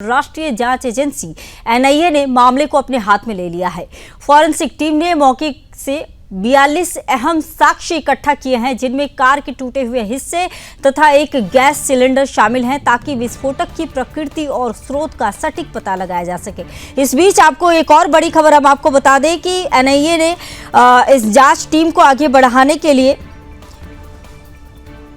राष्ट्रीय जांच agency NIA ने मामले को अपने हाथ में ले लिया है। फॉरेंसिक टीम ने मौके से 42 अहम साक्ष्य इकट्ठा किए हैं, जिनमें कार के टूटे हुए हिस्से तथा एक गैस सिलेंडर शामिल हैं, ताकि विस्फोटक की प्रकृति और स्रोत का सटीक पता लगाया जा सके। इस बीच आपको एक और बड़ी खबर हम आपको बता दें कि एनआईए ने इस जांच टीम को आगे बढ़ाने के लिए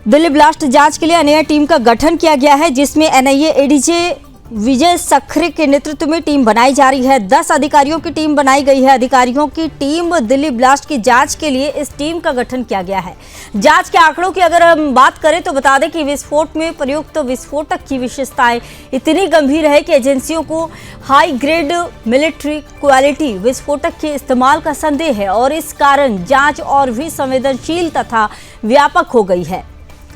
दिल्ली ब्लास्ट जांच के लिए एनआईए टीम का गठन किया गया है, जिसमें एनआईए एडीजे विजय सखरे के नेतृत्व में टीम बनाई जा रही है। 10 अधिकारियों की टीम बनाई गई है। अधिकारियों की टीम दिल्ली ब्लास्ट की जांच के लिए इस टीम का गठन किया गया है। जांच के आंकड़ों की अगर हम बात करें तो बता दें कि विस्फोट में प्रयुक्त विस्फोटक की विशेषताएं इतनी गंभीर है कि एजेंसियों को हाई ग्रेड मिलिट्री क्वालिटी विस्फोटक के इस्तेमाल का संदेह है और इस कारण जांच और भी संवेदनशील तथा व्यापक हो गई है।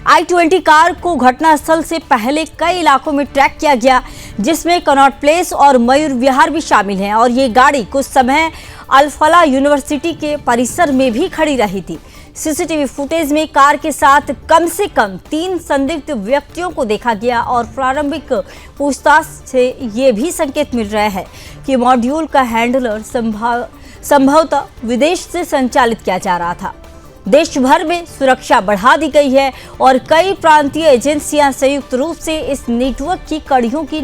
I-20 कार को घटनास्थल से पहले कई इलाकों में ट्रैक किया गया, जिसमें कनॉट प्लेस और मयूर विहार भी शामिल हैं और ये गाड़ी कुछ समय अल-फलाह यूनिवर्सिटी के परिसर में भी खड़ी रही थी। सीसीटीवी फुटेज में कार के साथ कम से कम 3 संदिग्ध व्यक्तियों को देखा गया और प्रारंभिक पूछताछ से ये भी संकेत मिल रहा है कि मॉड्यूल का हैंडलर संभवतः विदेश से संचालित किया जा रहा था। देश भर में सुरक्षा बढ़ा दी गई है और कई प्रांतीय एजेंसियां संयुक्त रूप से इस नेटवर्क की कड़ियों की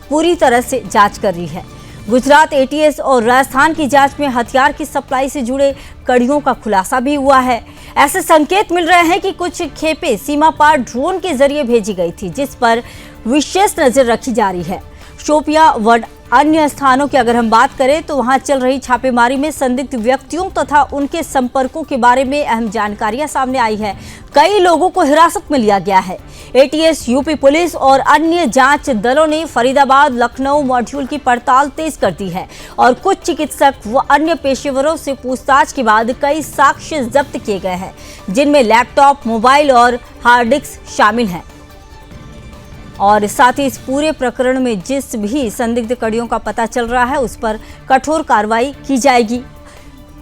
पूरी तरह से जांच कर रही है। गुजरात एटीएस और राजस्थान की जांच में हथियार की सप्लाई से जुड़े कड़ियों का खुलासा भी हुआ है। ऐसे संकेत मिल रहे हैं कि कुछ खेपें सीमा पार ड्रोन के जरिए भेजी गई थी, जिस पर विशेष नजर रखी जा रही है। शोपियां व अन्य स्थानों की अगर हम बात करें तो वहां चल रही छापेमारी में संदिग्ध व्यक्तियों तथा उनके संपर्कों के बारे में अहम जानकारियां सामने आई है। कई लोगों को हिरासत में लिया गया है। एटीएस, यूपी पुलिस और अन्य जांच दलों ने फरीदाबाद, लखनऊ मॉड्यूल की पड़ताल तेज कर दी है और कुछ चिकित्सक व अन्य पेशेवरों से पूछताछ के बाद कई साक्ष्य जब्त किए गए हैं, जिनमें लैपटॉप, मोबाइल और हार्ड डिस्क शामिल हैं। और साथ ही इस पूरे प्रकरण में जिस भी संदिग्ध कड़ियों का पता चल रहा है, उस पर कठोर कार्रवाई की जाएगी।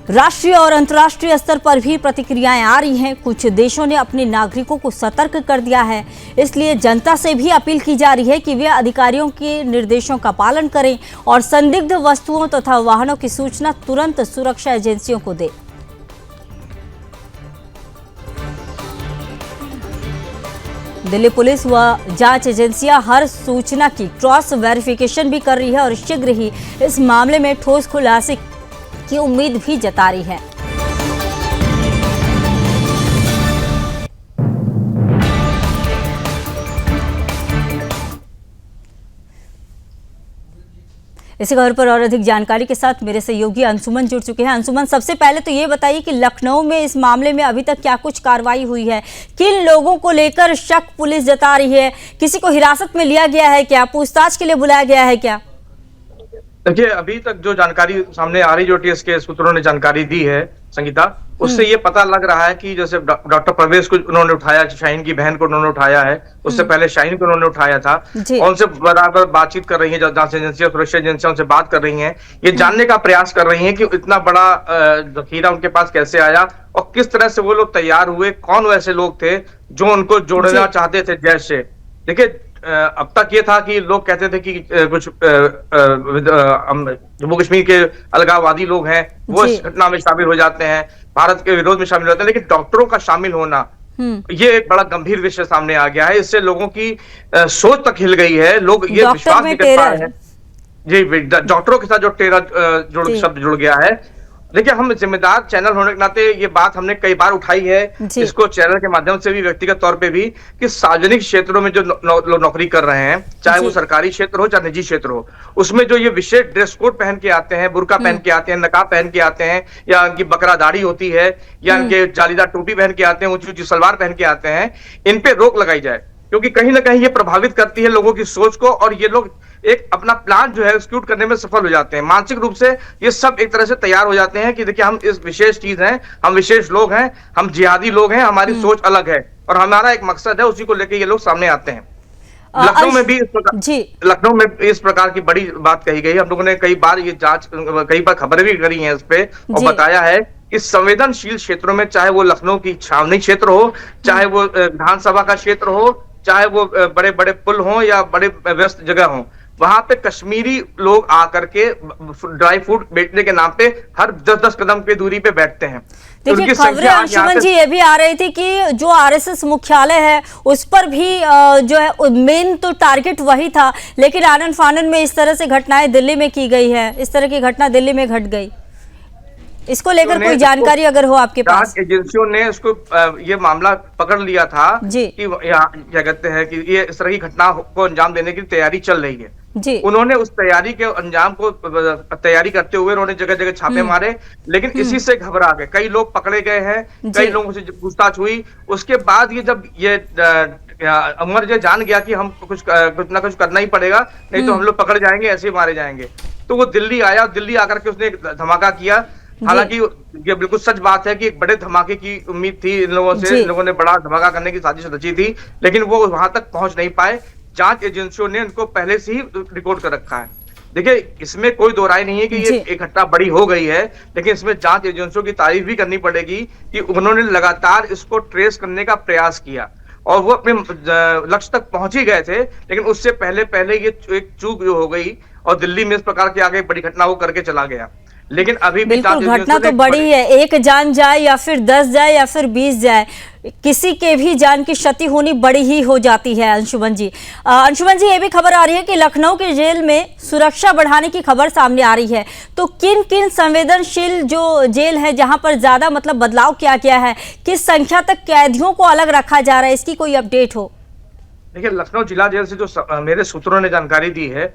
राष्ट्रीय और अंतर्राष्ट्रीय स्तर पर भी प्रतिक्रियाएं आ रही हैं। कुछ देशों ने अपने नागरिकों को सतर्क कर दिया है, इसलिए जनता से भी अपील की जा रही है कि वे अधिकारियों के निर्देशों का पालन करें और संदिग्ध वस्तुओं तथा वाहनों की सूचना तुरंत सुरक्षा एजेंसियों को दें। दिल्ली पुलिस व जांच एजेंसियां हर सूचना की क्रॉस वेरिफिकेशन भी कर रही है और शीघ्र ही इस मामले में ठोस खुलासे की उम्मीद भी जता रही है। इसी खबर पर और अधिक जानकारी के साथ मेरे सहयोगी अंशुमन जुड़ चुके हैं। अंशुमन, सबसे पहले तो ये बताइए कि लखनऊ में इस मामले में अभी तक क्या कुछ कार्रवाई हुई है? किन लोगों को लेकर शक पुलिस जता रही है? किसी को हिरासत में लिया गया है क्या? पूछताछ के लिए बुलाया गया है क्या? देखिए, अभी तक जो जानकारी सामने आ रही, जो टीएस के सूत्रों ने जानकारी दी है संगीता, उससे ये पता लग रहा है कि जैसे डॉक्टर परवेज को उन्होंने उठाया, शाहीन की बहन को उन्होंने उठाया है, उससे पहले शाहीन को उन्होंने उठाया था, उनसे बराबर बातचीत कर रही है, जांच एजेंसियां, सुरक्षा एजेंसियां उनसे बात कर रही हैं, ये जानने का प्रयास कर रही हैं कि इतना बड़ा जखीरा उनके पास कैसे आया और किस तरह से वो लोग तैयार हुए, कौन वैसे लोग थे जो उनको जोड़ना चाहते थे जैश से। देखिए, अब तक ये था कि लोग कहते थे कि कुछ जम्मू कश्मीर के अलगाववादी लोग हैं, वो इस घटना में शामिल हो जाते हैं, भारत के विरोध में शामिल होते हैं, लेकिन डॉक्टरों का शामिल होना ये एक बड़ा गंभीर विषय सामने आ गया है। इससे लोगों की सोच तक हिल गई है। लोग ये विश्वास नहीं कर पा रहे हैं जी, डॉक्टरों के साथ जो टेरर शब्द जुड़ गया है। देखिए, हम जिम्मेदार चैनल होने के नाते ये बात हमने कई बार उठाई है, इसको चैनल के माध्यम से भी, व्यक्तिगत तौर पे भी, कि सार्वजनिक क्षेत्रों में जो लोग नौकरी कर रहे हैं, चाहे वो सरकारी क्षेत्र हो चाहे निजी क्षेत्र हो, उसमें जो ये विशेष ड्रेस कोड पहन के आते हैं, बुर्का पहन के आते हैं, नकाब पहन के आते हैं, या उनकी बकरा दाढ़ी होती है, या उनके जालीदार टोपी पहन के आते हैं, ऊंची ऊंची सलवार पहन के आते हैं, इन पे रोक लगाई जाए, क्योंकि कहीं ना कहीं ये प्रभावित करती है लोगों की सोच को और ये लोग एक अपना प्लान जो है एग्जीक्यूट करने में सफल हो जाते हैं। मानसिक रूप से ये सब एक तरह से तैयार हो जाते हैं कि देखिए, हम इस विशेष चीज हैं, हम विशेष लोग हैं, हम जिहादी लोग हैं, हमारी सोच अलग है और हमारा एक मकसद है, उसी को लेकर ये लोग सामने आते हैं। लखनऊ में भी इस प्रकार की बड़ी बात कही गई। हम लोगों ने कई बार ये जांच, कई बार खबरें भी करी हैं इस पे और बताया है कि संवेदनशील क्षेत्रों में, चाहे वो लखनऊ की छावनी क्षेत्र हो, चाहे वो विधानसभा का क्षेत्र हो, चाहे वो बड़े बड़े पुल हों या बड़े व्यस्त जगह हों, वहां पे कश्मीरी लोग आकर के ड्राई फ्रूट बेचने के नाम पे हर 10-10 कदम की दूरी पे बैठते हैं। देखिए, खबरें अंशुमन जी ये भी आ रही थी कि जो आरएसएस मुख्यालय है उस पर भी जो है मेन तो टारगेट वही था, लेकिन आनन फानन में इस तरह से घटनाएं दिल्ली में की गई है, इस तरह की घटना दिल्ली में घट गई। इसको लेकर कोई जानकारी अगर हो आपके पास? एजेंसियों ने इसको ये मामला पकड़ लिया था जी कि यहाँ क्या कहते हैं कि ये इस तरह की घटना को अंजाम देने की तैयारी चल रही है जी। उन्होंने उस तैयारी के अंजाम को तैयारी करते हुए उन्होंने जगह जगह छापे मारे, लेकिन इसी से घबरा गए, कई लोग पकड़े गए हैं, कई लोगों से पूछताछ हुई। उसके बाद ये जब ये अमर ये जान गया कि हम कुछ ना कुछ करना ही पड़ेगा, नहीं तो हम लोग पकड़ जाएंगे, ऐसे ही मारे जाएंगे, तो वो दिल्ली आया। दिल्ली आकर के उसने एक धमाका किया। हालांकि ये बिल्कुल सच बात है कि एक बड़े धमाके की उम्मीद थी इन लोगों से, इन लोगों ने बड़ा धमाका करने की साजिश रची थी, लेकिन वो वहां तक पहुंच नहीं पाए। जांच एजेंसियों ने उनको पहले से ही रिकॉर्ड कर रखा है। देखिए, इसमें कोई दो राय नहीं है कि ये एक घटना बड़ी हो गई है, लेकिन इसमें जांच एजेंसियों की तारीफ भी करनी पड़ेगी कि उन्होंने लगातार इसको ट्रेस करने का प्रयास किया और वो अपने लक्ष्य तक पहुंच ही गए थे, लेकिन उससे पहले पहले ये एक चूक जो हो गई और दिल्ली में इस प्रकार की आगे बड़ी घटना वो करके चला गया। लेकिन अभी भी बिल्कुल घटना तो बड़ी है, एक जान जाए या फिर 10 जाए या फिर 20 जाए, किसी के भी जान की क्षति होनी बड़ी ही हो जाती है। अंशुमन जी ये भी खबर आ रही है कि लखनऊ के जेल में सुरक्षा बढ़ाने की खबर सामने आ रही है, तो किन किन संवेदनशील जो जेल है जहां पर ज्यादा मतलब बदलाव किया गया है, किस संख्या तक कैदियों को अलग रखा जा रहा है, इसकी कोई अपडेट हो? देखिए, लखनऊ जिला जेल से जो मेरे सूत्रों ने जानकारी दी है,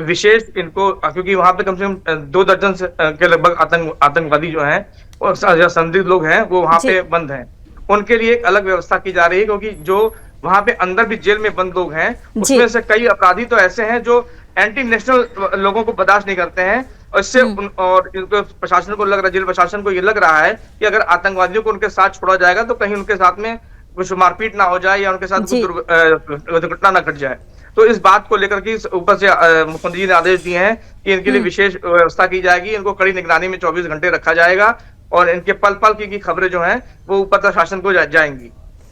विशेष इनको, क्योंकि वहां पे कम से कम 2 दर्जन के लगभग आतंकवादी जो हैं और संदिग्ध लोग हैं वो वहां पे बंद हैं, उनके लिए एक अलग व्यवस्था की जा रही है, क्योंकि जो वहां पे अंदर भी जेल में बंद लोग हैं उसमें से कई अपराधी तो ऐसे हैं जो एंटी नेशनल लोगों को बर्दाश्त नहीं करते हैं, और इससे और इनको प्रशासन को लग रहा है, जेल प्रशासन को ये लग रहा है कि अगर आतंकवादियों को उनके साथ छोड़ा जाएगा तो कहीं उनके साथ में कुछ मारपीट ना हो जाए या उनके साथ कुछ दुर्घटना ना घट जाए। तो इस बात को लेकर के ऊपर से मुख्यमंत्री जी ने आदेश दिए हैं कि इनके लिए विशेष व्यवस्था की जाएगी, इनको कड़ी निगरानी में 24 घंटे रखा जाएगा और इनके पल पल की खबरें जो हैं वो ऊपर प्रशासन को जाएंगी।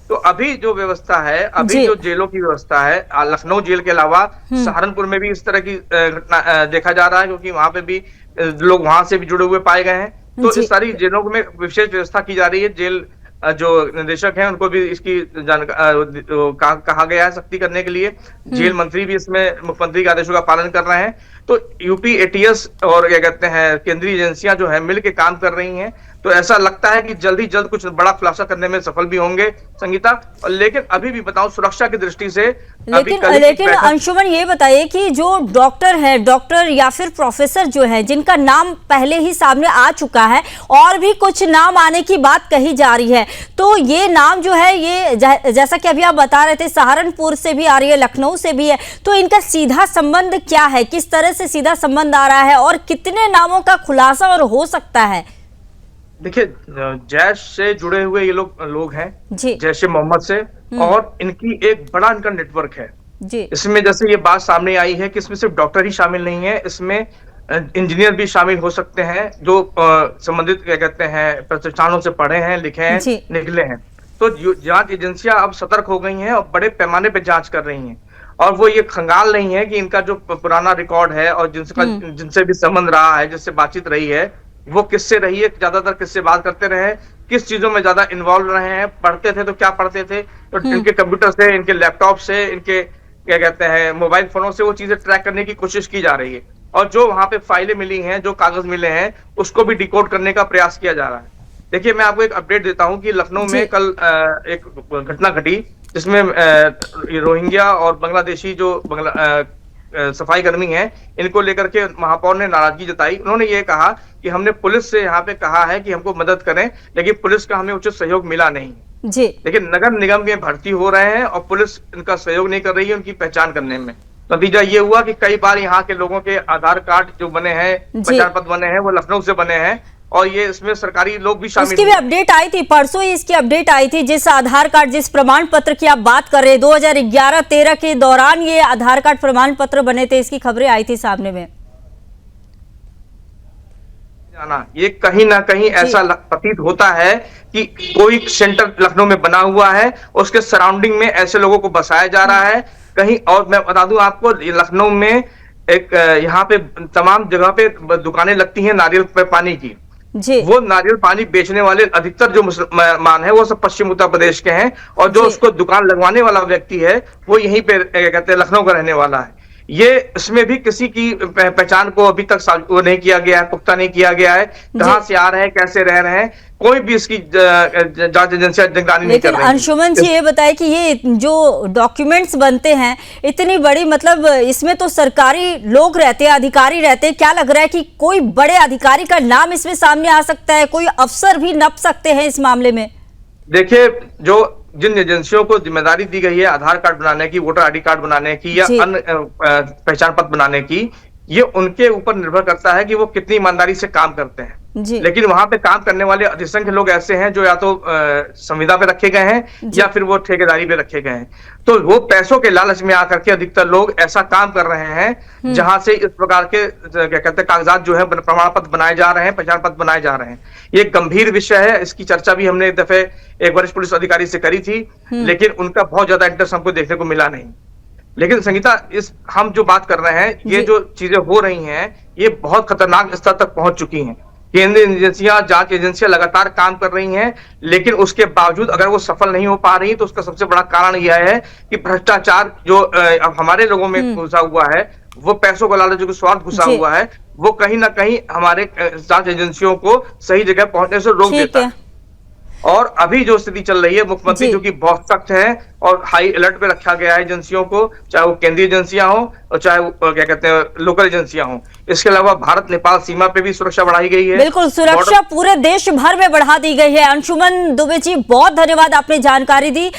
तो अभी जो व्यवस्था है, अभी जो जेलों की व्यवस्था है, लखनऊ जेल के अलावा सहारनपुर में भी इस तरह की घटना देखा जा रहा है, क्योंकि वहां पे भी लोग वहां से भी जुड़े हुए पाए गए हैं। तो इस सारी जेलों में विशेष व्यवस्था की जा रही है। जेल जो निदेशक हैं उनको भी इसकी कहा गया है सख्ती करने के लिए। जेल मंत्री भी इसमें मुख्यमंत्री के आदेशों का पालन कर रहे हैं। तो यूपी एटीएस और क्या कहते हैं केंद्रीय एजेंसियां जो है मिलकर काम कर रही हैं, तो ऐसा लगता है कि जल्द ही जल्द कुछ बड़ा खुलासा करने में सफल भी होंगे संगीता। लेकिन अभी भी बताऊं, सुरक्षा की दृष्टि से लेकिन अंशुमन ये बताइए कि जो डॉक्टर या फिर प्रोफेसर जो है जिनका नाम पहले ही सामने आ चुका है और भी कुछ नाम आने की बात कही जा रही है, तो ये नाम जो है ये जैसा कि अभी आप बता रहे थे सहारनपुर से भी आ रही है, लखनऊ से भी है, तो इनका सीधा संबंध क्या है, किस तरह से सीधा संबंध आ रहा है और कितने नामों का खुलासा और हो सकता है? देखिए, जैश से जुड़े हुए ये लोग हैं, जैश ए मोहम्मद से, और इनकी एक बड़ा इनका नेटवर्क है जी। इसमें जैसे ये बात सामने आई है कि इसमें सिर्फ डॉक्टर ही शामिल नहीं है, इसमें इंजीनियर भी शामिल हो सकते हैं जो संबंधित क्या कहते हैं प्रतिष्ठानों से पढ़े हैं, लिखे हैं, निकले हैं। तो जांच एजेंसियां अब सतर्क हो गई हैं और बड़े पैमाने पर जांच कर रही हैं, और वो ये खंगाल नहीं है कि इनका जो पुराना रिकॉर्ड है और जिनसे भी संबंध रहा है, जिससे बातचीत रही है, वो किससे रही है, ज्यादातर किससे बात करते रहे, किस चीजों में ज्यादा इन्वॉल्व रहे हैं, पढ़ते थे तो क्या पढ़ते थे, तो इनके कंप्यूटर से, इनके लैपटॉप से, इनके क्या कहते हैं मोबाइल फोनों से वो चीजें ट्रैक करने की कोशिश की जा रही है, और जो वहां पे फाइलें मिली हैं, जो कागज मिले हैं, उसको भी डिकोड करने का प्रयास किया जा रहा है। देखिए, मैं आपको एक अपडेट देता हूं कि लखनऊ में कल एक घटना घटी जिसमें रोहिंग्या और बांग्लादेशी जो सफाई कर्मी हैं, इनको लेकर के महापौर ने नाराजगी जताई। उन्होंने ये कहा कि हमने पुलिस से यहाँ पे कहा है कि हमको मदद करें, लेकिन पुलिस का हमें उचित सहयोग मिला नहीं जी। लेकिन नगर निगम में भर्ती हो रहे हैं और पुलिस इनका सहयोग नहीं कर रही है उनकी पहचान करने में। नतीजा ये हुआ कि कई बार यहाँ के लोगों के आधार कार्ड जो बने हैं, पहचान पत्र बने हैं, वो लखनऊ से बने हैं, और ये इसमें सरकारी लोग भी शामिल। इसकी भी अपडेट आई थी, परसों ही इसकी अपडेट आई थी। जिस आधार कार्ड, जिस प्रमाण पत्र की आप बात कर रहे हैं, 2011-13 के दौरान ये आधार कार्ड प्रमाण पत्र बने थे, इसकी खबरें आई थी सामने में। ना, ये कहीं ना कहीं ऐसा प्रतीत होता है कि कोई सेंटर लखनऊ में बना हुआ है, उसके सराउंडिंग में ऐसे लोगों को बसाया जा रहा है कहीं। और मैं बता दूं आपको, लखनऊ में एक यहाँ पे तमाम जगह पे दुकानें लगती हैं नारियल पे पानी की। वो नारियल पानी बेचने वाले अधिकतर जो मुसलमान है वो सब पश्चिम उत्तर प्रदेश के हैं, और जो उसको दुकान लगवाने वाला व्यक्ति है वो यहीं पे कहते हैं लखनऊ का रहने वाला है। ये इसमें भी किसी की पहचान को अभी तक वो नहीं किया गया है, पुख्ता नहीं किया गया है, कहां से आ रहे हैं, कैसे रह रहे हैं, कोई भी इसकी जांच एजेंसियां निगरानी नहीं कर रही। अंशुमन जी ये बताए कि ये जो डॉक्यूमेंट्स बनते हैं इतनी बड़ी, मतलब इसमें तो सरकारी लोग रहते हैं, अधिकारी रहते हैं, क्या लग रहा है कि कोई बड़े अधिकारी का नाम इसमें सामने आ सकता है, कोई अफसर भी नप सकते हैं इस मामले में? देखिए, जिन एजेंसियों को जिम्मेदारी दी गई है आधार कार्ड बनाने की, वोटर आईडी कार्ड बनाने की या अन्य पहचान पत्र बनाने की, ये उनके ऊपर निर्भर करता है कि वो कितनी ईमानदारी से काम करते हैं। लेकिन वहां पे काम करने वाले अधिसंख्य लोग ऐसे हैं जो या तो संविदा पे रखे गए हैं या फिर वो ठेकेदारी पे रखे गए हैं। तो वो पैसों के लालच में आकर के अधिकतर लोग ऐसा काम कर रहे हैं जहां से इस प्रकार के क्या कहते हैं कागजात जो है, प्रमाण पत्र बनाए जा रहे हैं, पहचान पत्र बनाए जा रहे हैं। ये गंभीर विषय है, इसकी चर्चा भी हमने एक दफे एक वरिष्ठ पुलिस अधिकारी से करी थी, लेकिन उनका बहुत ज्यादा इंटरेस्ट हमको देखने को मिला नहीं। लेकिन संगीता, हम जो बात कर रहे हैं, ये जो चीजें हो रही हैं, ये बहुत खतरनाक स्तर तक पहुंच चुकी हैं। केंद्रीय एजेंसियां, जांच एजेंसियां लगातार काम कर रही हैं, लेकिन उसके बावजूद अगर वो सफल नहीं हो पा रही तो उसका सबसे बड़ा कारण यह है कि भ्रष्टाचार जो अब हमारे लोगों में घुसा हुआ है, वो पैसों का लालच, जो स्वार्थ घुसा हुआ है, वो कहीं ना कहीं हमारे जांच एजेंसियों को सही जगह पहुंचने से रोक देता है। और अभी जो स्थिति चल रही है, मुख्यमंत्री जो कि बहुत सख्त है और हाई अलर्ट पे रखा गया है एजेंसियों को, चाहे वो केंद्रीय एजेंसियां हो और चाहे वो क्या कहते हैं लोकल एजेंसियां हो। इसके अलावा भारत नेपाल सीमा पे भी सुरक्षा बढ़ाई गई है। बिल्कुल, सुरक्षा पूरे देश भर में बढ़ा दी गई है। अंशुमन दुबे जी, बहुत धन्यवाद, आपने जानकारी दी।